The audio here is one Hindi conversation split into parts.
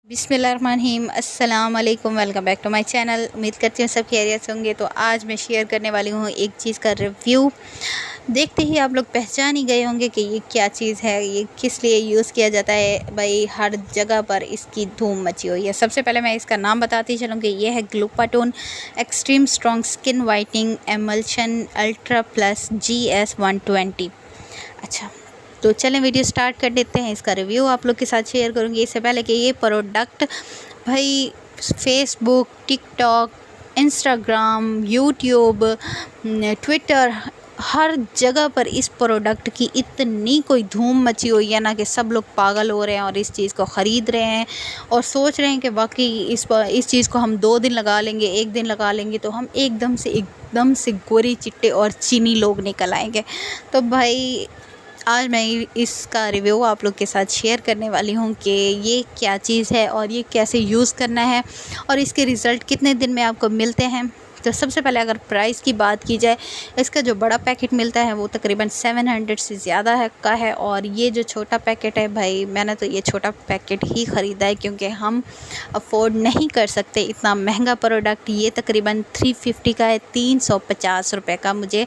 बिस्मिल्लाहिर्रहमानिर्रहीम, अस्सलाम वालेकुम। Welcome back to my channel. उम्मीद करती हूँ सब खैरियत से होंगे। तो आज मैं शेयर करने वाली हूँ एक चीज़ का रिव्यू। देखते ही आप लोग पहचान ही गए होंगे कि ये क्या चीज़ है, ये किस लिए यूज़ किया जाता है। भाई हर जगह पर इसकी धूम मची हुई है। सबसे पहले मैं इसका नाम बताती चलूँ कि ये है glutathione extreme strong skin whitening emulsion ultra plus GS120। अच्छा, तो चलें वीडियो स्टार्ट कर देते हैं। इसका रिव्यू आप लोग के साथ शेयर करूँगी। इससे पहले कि ये प्रोडक्ट भाई Facebook, TikTok, Instagram, YouTube, Twitter, हर जगह पर इस प्रोडक्ट की इतनी कोई धूम मची हुई है ना कि सब लोग पागल हो रहे हैं और इस चीज़ को ख़रीद रहे हैं और सोच रहे हैं कि वाकई इस चीज़ को हम 2 दिन लगा लेंगे, 1 दिन लगा लेंगे तो हम एकदम से गोरे चिट्टे और चीनी लोग निकल आएंगे। तो भाई आज मैं इसका रिव्यू आप लोग के साथ शेयर करने वाली हूँ कि ये क्या चीज़ है और ये कैसे यूज़ करना है और इसके रिज़ल्ट कितने दिन में आपको मिलते हैं। तो सबसे पहले अगर प्राइस की बात की जाए, इसका जो बड़ा पैकेट मिलता है वो तकरीबन 700 से ज़्यादा का है और ये जो छोटा पैकेट है भाई मैंने तो ये छोटा पैकेट ही ख़रीदा है क्योंकि हम अफोर्ड नहीं कर सकते इतना महंगा प्रोडक्ट। ये तकरीबन 350 का है, 350 रुपये का मुझे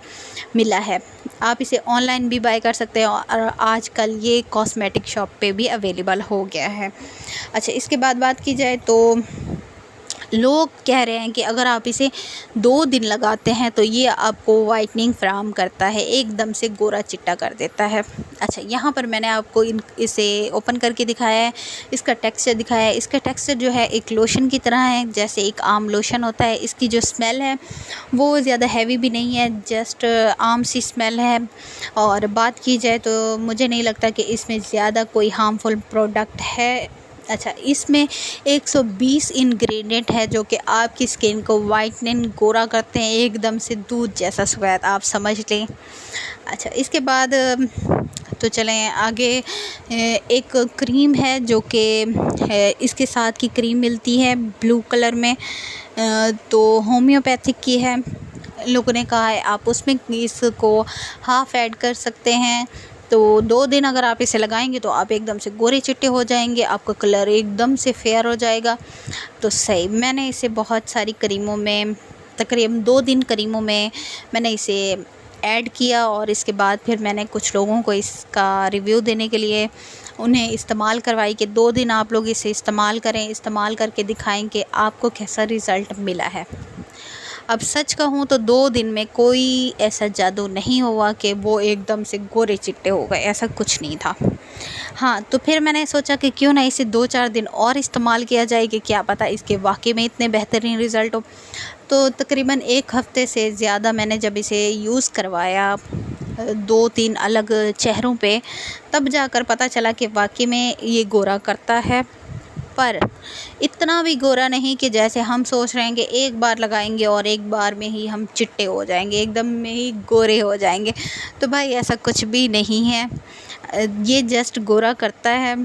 मिला है। आप इसे ऑनलाइन भी बाय कर सकते हैं और आजकल ये कॉस्मेटिक शॉप पे भी अवेलेबल हो गया है। अच्छा, इसके बाद बात की जाए तो लोग कह रहे हैं कि अगर आप इसे 2 दिन लगाते हैं तो ये आपको वाइटनिंग फ्राहम करता है, एकदम से गोरा चिट्टा कर देता है। अच्छा, यहाँ पर मैंने आपको इसे ओपन करके दिखाया है, इसका टेक्सचर दिखाया है। इसका टेक्सचर जो है एक लोशन की तरह है, जैसे एक आम लोशन होता है। इसकी जो स्मेल है वो ज़्यादा हैवी भी नहीं है, जस्ट आम सी स्मेल है। और बात की जाए तो मुझे नहीं लगता कि इसमें ज़्यादा कोई हार्मफुल प्रोडक्ट है। अच्छा, इसमें 120 इंग्रेडिएंट है जो कि आपकी स्किन को वाइटनिंग गोरा करते हैं, एकदम से दूध जैसा सफ़ेद आप समझ लें। अच्छा, इसके बाद तो चलें आगे। एक क्रीम है जो कि इसके साथ की क्रीम मिलती है ब्लू कलर में, तो होम्योपैथिक की है। लोगों ने कहा है आप उसमें इसको हाफ़ ऐड कर सकते हैं। तो 2 दिन अगर आप इसे लगाएंगे तो आप एकदम से गोरे चिट्टे हो जाएंगे, आपका कलर एकदम से फेयर हो जाएगा। तो सही, मैंने इसे बहुत सारी क्रीमों में तकरीबन 2 दिन क्रीमों में मैंने इसे ऐड किया और इसके बाद फिर मैंने कुछ लोगों को इसका रिव्यू देने के लिए उन्हें इस्तेमाल करवाई कि 2 दिन आप लोग इसे इस्तेमाल करें, इस्तेमाल करके दिखाएं कि आपको कैसा रिज़ल्ट मिला है। अब सच कहूँ तो 2 दिन में कोई ऐसा जादू नहीं हुआ कि वो एकदम से गोरे चिट्टे हो गए, ऐसा कुछ नहीं था। हाँ, तो फिर मैंने सोचा कि क्यों ना इसे 2-4 दिन और इस्तेमाल किया जाए कि क्या पता इसके वाकई में इतने बेहतरीन रिज़ल्ट हो। तो तकरीबन 1 हफ़्ते से ज़्यादा मैंने जब इसे यूज़ करवाया 2-3 अलग चेहरों पे, तब जाकर पता चला कि वाकई में ये गोरा करता है, पर इतना भी गोरा नहीं कि जैसे हम सोच रहे हैं कि एक बार लगाएंगे और एक बार में ही हम चिट्टे हो जाएंगे, एकदम में ही गोरे हो जाएंगे। तो भाई ऐसा कुछ भी नहीं है, ये जस्ट गोरा करता है।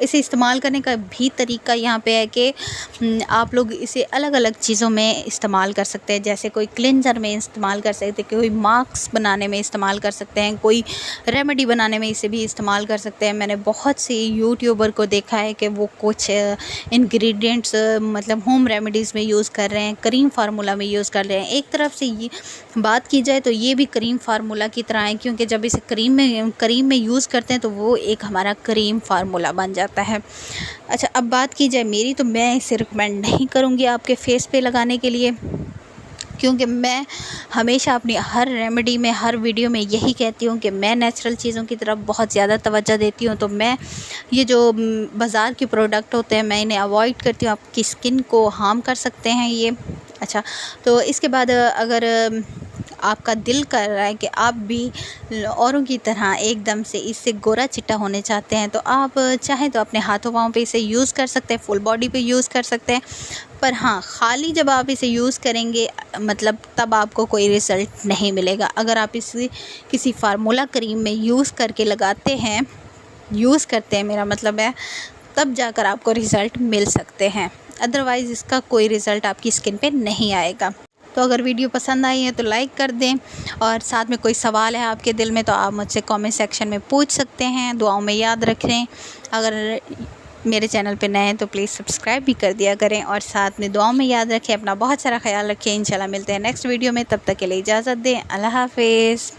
इसे इस्तेमाल करने का भी तरीका यहाँ पे है कि आप लोग इसे अलग अलग चीज़ों में इस्तेमाल कर सकते हैं, जैसे कोई क्लिनज़र में इस्तेमाल कर सकते हैं, कोई मास्क बनाने में इस्तेमाल कर सकते हैं, कोई रेमेडी बनाने में इसे भी इस्तेमाल कर सकते हैं। मैंने बहुत से यूट्यूबर को देखा है कि वो कुछ इंग्रेडिएंट्स मतलब होम रेमेडीज़ में यूज़ कर रहे हैं, क्रीम फार्मूला में यूज़ कर रहे हैं। एक तरफ से ये बात की जाए तो ये भी क्रीम फार्मूला की तरह है, क्योंकि जब इसे क्रीम में यूज़ करते हैं तो वो एक हमारा क्रीम फार्मूला बन जाता है। अच्छा, अब बात की जाए मेरी, तो मैं इसे रिकमेंड नहीं करूँगी आपके फेस पे लगाने के लिए, क्योंकि मैं हमेशा अपनी हर रेमेडी में, हर वीडियो में यही कहती हूँ कि मैं नेचुरल चीज़ों की तरफ बहुत ज़्यादा तवज्जो देती हूँ। तो मैं ये जो बाज़ार के प्रोडक्ट होते हैं मैं इन्हें अवॉइड करती हूँ, आपकी स्किन को हार्म कर सकते हैं ये। अच्छा, तो इसके बाद अगर आपका दिल कर रहा है कि आप भी औरों की तरह एकदम से इससे गोरा चिट्टा होने चाहते हैं, तो आप चाहें तो अपने हाथों पाँव पे इसे यूज़ कर सकते हैं, फुल बॉडी पे यूज़ कर सकते हैं। पर हाँ, खाली जब आप इसे यूज़ करेंगे मतलब तब आपको कोई रिज़ल्ट नहीं मिलेगा। अगर आप इसे किसी फार्मूला क्रीम में यूज़ करके लगाते हैं, यूज़ करते हैं मेरा मतलब है, तब जाकर आपको रिज़ल्ट मिल सकते हैं, अदरवाइज़ इसका कोई रिज़ल्ट आपकी स्किन पे नहीं आएगा। तो अगर वीडियो पसंद आई है तो लाइक कर दें, और साथ में कोई सवाल है आपके दिल में तो आप मुझसे कमेंट सेक्शन में पूछ सकते हैं। दुआओं में याद रखें। अगर मेरे चैनल पे नए हैं तो प्लीज़ सब्सक्राइब भी कर दिया करें और साथ में दुआओं में याद रखें। अपना बहुत सारा ख्याल रखें। इंशाल्लाह मिलते हैं नेक्स्ट वीडियो में, तब तक के लिए इजाज़त दें। अल्लाह हाफ़िज़।